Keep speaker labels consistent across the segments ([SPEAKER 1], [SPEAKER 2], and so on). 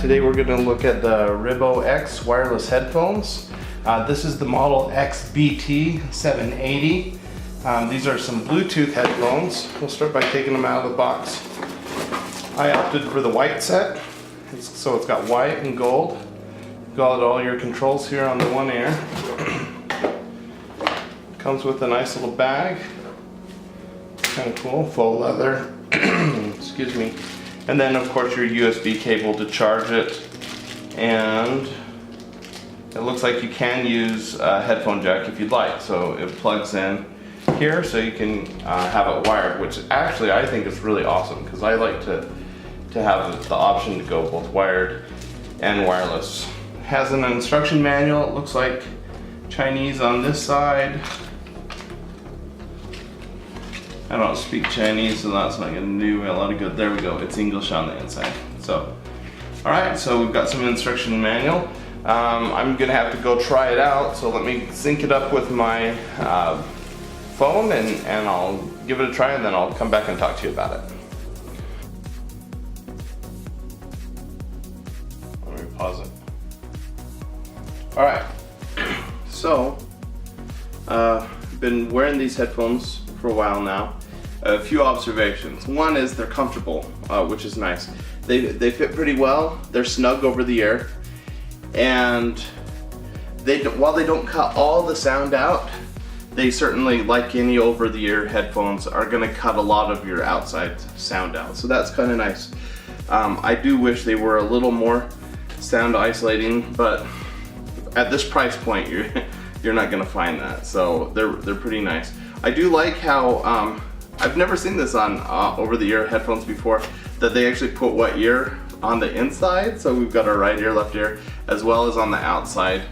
[SPEAKER 1] Today we're going to look at the Riwbox wireless headphones. This is the model XBT 780. These are some Bluetooth headphones. We'll start by taking them out of the box. I opted for the white set, so it's got white and gold. Got all your controls here on the one ear. Comes with a nice little bag. Kind of cool, faux leather. Excuse me. And then of course your USB cable to charge it. And it looks like you can use a headphone jack if you'd like. So it plugs in here so you can have it wired, which actually I think is really awesome because I like to have the option to go both wired and wireless. It has an instruction manual. It looks like Chinese on this side. I don't speak Chinese, so that's not going to do a lot of good. There we go, it's English on the inside. So, alright, so we've got some instruction manual. I'm going to have to go try it out, so let me sync it up with my phone and I'll give it a try and then I'll come back and talk to you about it. Let me pause it. Alright, so been wearing these headphones for a while now. A few observations. One is they're comfortable, which is nice. They fit pretty well. They're snug over the ear, and while they don't cut all the sound out, they certainly, like any over-the-ear headphones, are going to cut a lot of your outside sound out. So that's kind of nice. I do wish they were a little more sound isolating, but at this price point, you're not going to find that. So they're pretty nice. I do like how I've never seen this on over-the-ear headphones before, that they actually put what ear on the inside. So we've got our right ear, left ear, as well as on the outside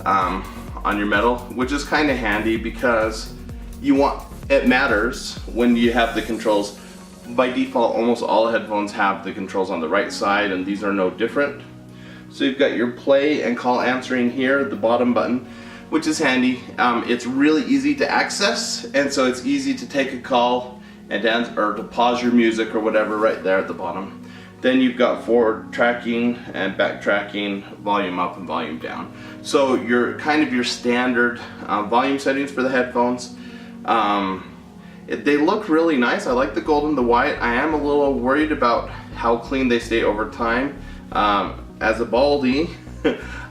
[SPEAKER 1] on your metal, which is kind of handy because it matters when you have the controls. By default, almost all headphones have the controls on the right side, and these are no different. So you've got your play and call answering here, the bottom button, which is handy. It's really easy to access, and so it's easy to take a call and or to pause your music or whatever right there at the bottom. Then you've got forward tracking and back tracking, volume up and volume down. So your standard volume settings for the headphones. They look really nice. I like the gold and the white. I am a little worried about how clean they stay over time. As a baldy,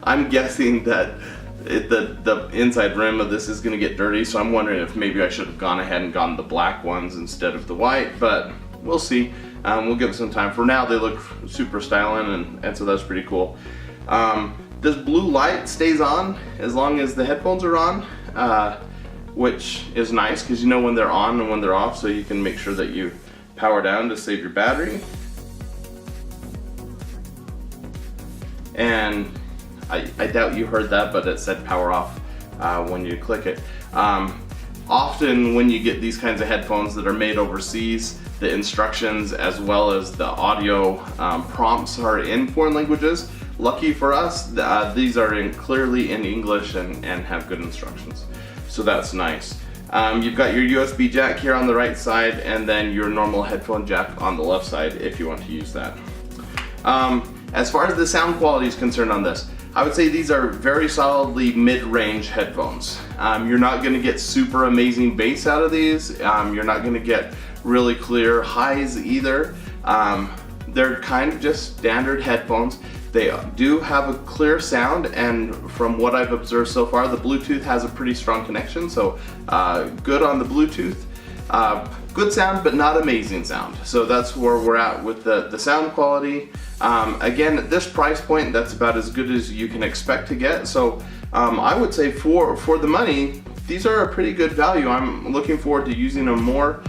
[SPEAKER 1] I'm guessing that the inside rim of this is going to get dirty, so I'm wondering if maybe I should have gone ahead and gotten the black ones instead of the white, but we'll see. We'll give it some time. For now, they look super styling, and so that's pretty cool. This blue light stays on as long as the headphones are on, which is nice because you know when they're on and when they're off, so you can make sure that you power down to save your battery. And I doubt you heard that, but it said power off when you click it. Often when you get these kinds of headphones that are made overseas, the instructions as well as the audio prompts are in foreign languages. Lucky for us, these are clearly in English and have good instructions. So that's nice. You've got your USB jack here on the right side, and then your normal headphone jack on the left side if you want to use that. As far as the sound quality is concerned on this, I would say these are very solidly mid-range headphones. You're not going to get super amazing bass out of these. You're not going to get really clear highs either. They're kind of just standard headphones. They do have a clear sound, and from what I've observed so far, the Bluetooth has a pretty strong connection, so good on the Bluetooth. Good sound, but not amazing sound. So that's where we're at with the sound quality. Again, at this price point, that's about as good as you can expect to get. So I would say for the money, these are a pretty good value. I'm looking forward to using them more.